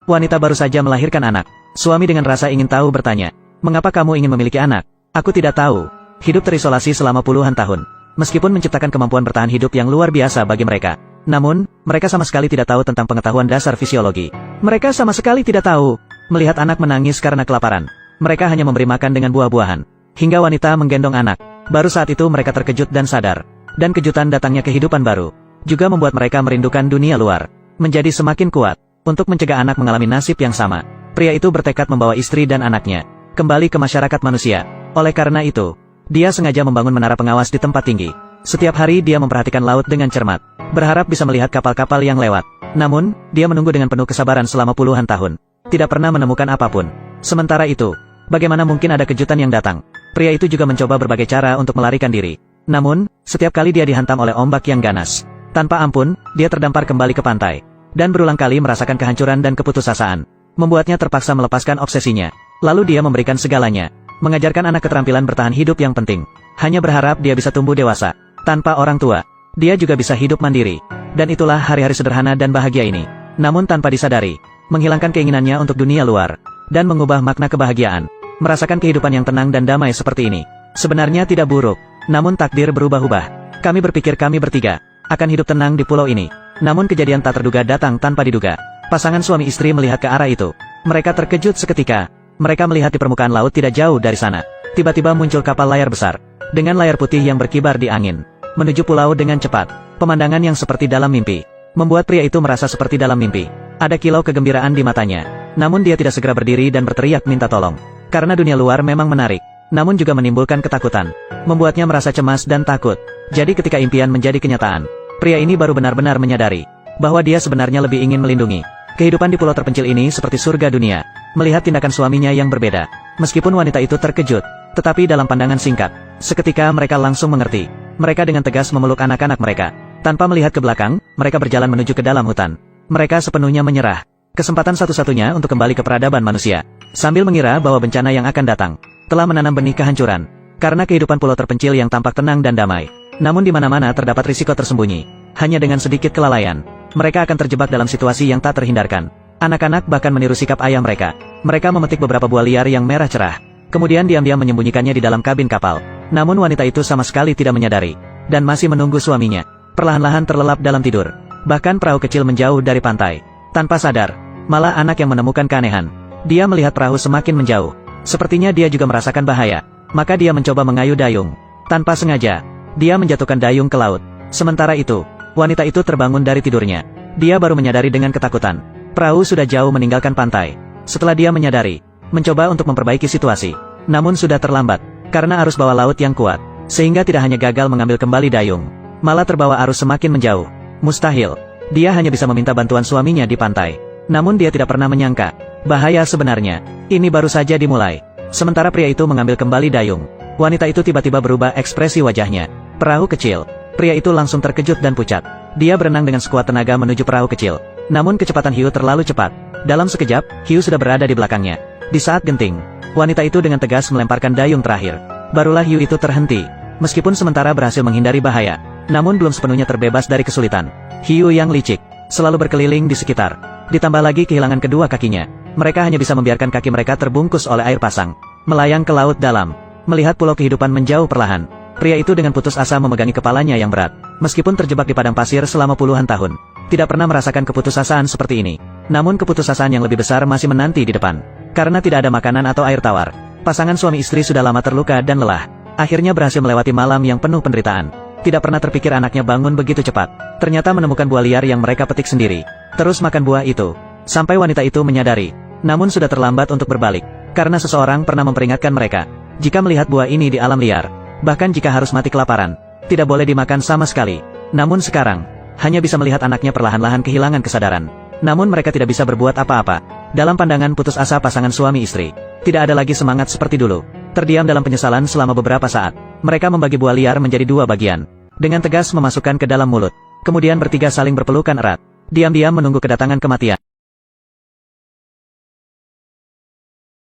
Wanita baru saja melahirkan anak. Suami dengan rasa ingin tahu bertanya, "Mengapa kamu ingin memiliki anak?" "Aku tidak tahu." Hidup terisolasi selama puluhan tahun. Meskipun menciptakan kemampuan bertahan hidup yang luar biasa bagi mereka. Namun, mereka sama sekali tidak tahu tentang pengetahuan dasar fisiologi. Mereka sama sekali tidak tahu. Melihat anak menangis karena kelaparan. Mereka hanya memberi makan dengan buah-buahan. Hingga wanita menggendong anak. Baru saat itu mereka terkejut dan sadar. Dan kejutan datangnya kehidupan baru. Juga membuat mereka merindukan dunia luar. Menjadi semakin kuat. Untuk mencegah anak mengalami nasib yang sama. Pria itu bertekad membawa istri dan anaknya kembali ke masyarakat manusia. Oleh karena itu, dia sengaja membangun menara pengawas di tempat tinggi. Setiap hari dia memperhatikan laut dengan cermat. Berharap bisa melihat kapal-kapal yang lewat. Namun, dia menunggu dengan penuh kesabaran selama puluhan tahun. Tidak pernah menemukan apapun. Sementara itu, bagaimana mungkin ada kejutan yang datang? Pria itu juga mencoba berbagai cara untuk melarikan diri. Namun, setiap kali dia dihantam oleh ombak yang ganas. Tanpa ampun, dia terdampar kembali ke pantai. Dan berulang kali merasakan kehancuran dan keputusasaan. Membuatnya terpaksa melepaskan obsesinya. Lalu dia memberikan segalanya. Mengajarkan anak keterampilan bertahan hidup yang penting. Hanya berharap dia bisa tumbuh dewasa. Tanpa orang tua, dia juga bisa hidup mandiri. Dan itulah hari-hari sederhana dan bahagia ini. Namun tanpa disadari, menghilangkan keinginannya untuk dunia luar. Dan mengubah makna kebahagiaan. Merasakan kehidupan yang tenang dan damai seperti ini. Sebenarnya tidak buruk. Namun takdir berubah-ubah. Kami berpikir kami bertiga akan hidup tenang di pulau ini. Namun kejadian tak terduga datang tanpa diduga. Pasangan suami istri melihat ke arah itu. Mereka terkejut seketika. Mereka melihat di permukaan laut tidak jauh dari sana. Tiba-tiba muncul kapal layar besar. Dengan layar putih yang berkibar di angin. Menuju pulau dengan cepat. Pemandangan yang seperti dalam mimpi. Membuat pria itu merasa seperti dalam mimpi. Ada kilau kegembiraan di matanya. Namun dia tidak segera berdiri dan berteriak minta tolong. Karena dunia luar memang menarik. Namun juga menimbulkan ketakutan. Membuatnya merasa cemas dan takut. Jadi ketika impian menjadi kenyataan. Pria ini baru benar-benar menyadari. Bahwa dia sebenarnya lebih ingin melindungi. Kehidupan di pulau terpencil ini seperti surga dunia. Melihat tindakan suaminya yang berbeda. Meskipun wanita itu terkejut. Tetapi dalam pandangan singkat. Seketika mereka langsung mengerti. Mereka dengan tegas memeluk anak-anak mereka. Tanpa melihat ke belakang, mereka berjalan menuju ke dalam hutan. Mereka sepenuhnya menyerah. Kesempatan satu-satunya untuk kembali ke peradaban manusia. Sambil mengira bahwa bencana yang akan datang telah menanam benih kehancuran. Karena kehidupan pulau terpencil yang tampak tenang dan damai. Namun di mana-mana terdapat risiko tersembunyi. Hanya dengan sedikit kelalaian, mereka akan terjebak dalam situasi yang tak terhindarkan. Anak-anak bahkan meniru sikap ayah mereka. Mereka memetik beberapa buah liar yang merah cerah. Kemudian diam-diam menyembunyikannya di dalam kabin kapal. Namun wanita itu sama sekali tidak menyadari. Dan masih menunggu suaminya. Perlahan-lahan terlelap dalam tidur. Bahkan perahu kecil menjauh dari pantai. Tanpa sadar, malah anak yang menemukan keanehan. Dia melihat perahu semakin menjauh. Sepertinya dia juga merasakan bahaya. Maka dia mencoba mengayuh dayung. Tanpa sengaja, dia menjatuhkan dayung ke laut. Sementara itu, wanita itu terbangun dari tidurnya. Dia baru menyadari dengan ketakutan. Perahu sudah jauh meninggalkan pantai. Setelah dia menyadari, mencoba untuk memperbaiki situasi. Namun sudah terlambat, karena arus bawah laut yang kuat. Sehingga tidak hanya gagal mengambil kembali dayung. Malah terbawa arus semakin menjauh. Mustahil. Dia hanya bisa meminta bantuan suaminya di pantai. Namun dia tidak pernah menyangka. Bahaya sebenarnya. Ini baru saja dimulai. Sementara pria itu mengambil kembali dayung. Wanita itu tiba-tiba berubah ekspresi wajahnya. Perahu kecil. Pria itu langsung terkejut dan pucat. Dia berenang dengan sekuat tenaga menuju perahu kecil. Namun kecepatan hiu terlalu cepat. Dalam sekejap, hiu sudah berada di belakangnya. Di saat genting, wanita itu dengan tegas melemparkan dayung terakhir. Barulah hiu itu terhenti. Meskipun sementara berhasil menghindari bahaya, namun belum sepenuhnya terbebas dari kesulitan. Hiu yang licik, selalu berkeliling di sekitar. Ditambah lagi kehilangan kedua kakinya. Mereka hanya bisa membiarkan kaki mereka terbungkus oleh air pasang. Melayang ke laut dalam. Melihat pulau kehidupan menjauh perlahan. Pria itu dengan putus asa memegangi kepalanya yang berat. Meskipun terjebak di padang pasir selama puluhan tahun. Tidak pernah merasakan keputusasaan seperti ini. Namun keputusasaan yang lebih besar masih menanti di depan. Karena tidak ada makanan atau air tawar. Pasangan suami istri sudah lama terluka dan lelah. Akhirnya berhasil melewati malam yang penuh penderitaan. Tidak pernah terpikir anaknya bangun begitu cepat. Ternyata menemukan buah liar yang mereka petik sendiri. Terus makan buah itu. Sampai wanita itu menyadari. Namun sudah terlambat untuk berbalik. Karena seseorang pernah memperingatkan mereka. Jika melihat buah ini di alam liar. Bahkan jika harus mati kelaparan. Tidak boleh dimakan sama sekali. Namun sekarang, hanya bisa melihat anaknya perlahan-lahan kehilangan kesadaran. Namun mereka tidak bisa berbuat apa-apa. Dalam pandangan putus asa pasangan suami istri. Tidak ada lagi semangat seperti dulu. Terdiam dalam penyesalan selama beberapa saat. Mereka membagi buah liar menjadi dua bagian. Dengan tegas memasukkan ke dalam mulut. Kemudian bertiga saling berpelukan erat. Diam-diam menunggu kedatangan kematian.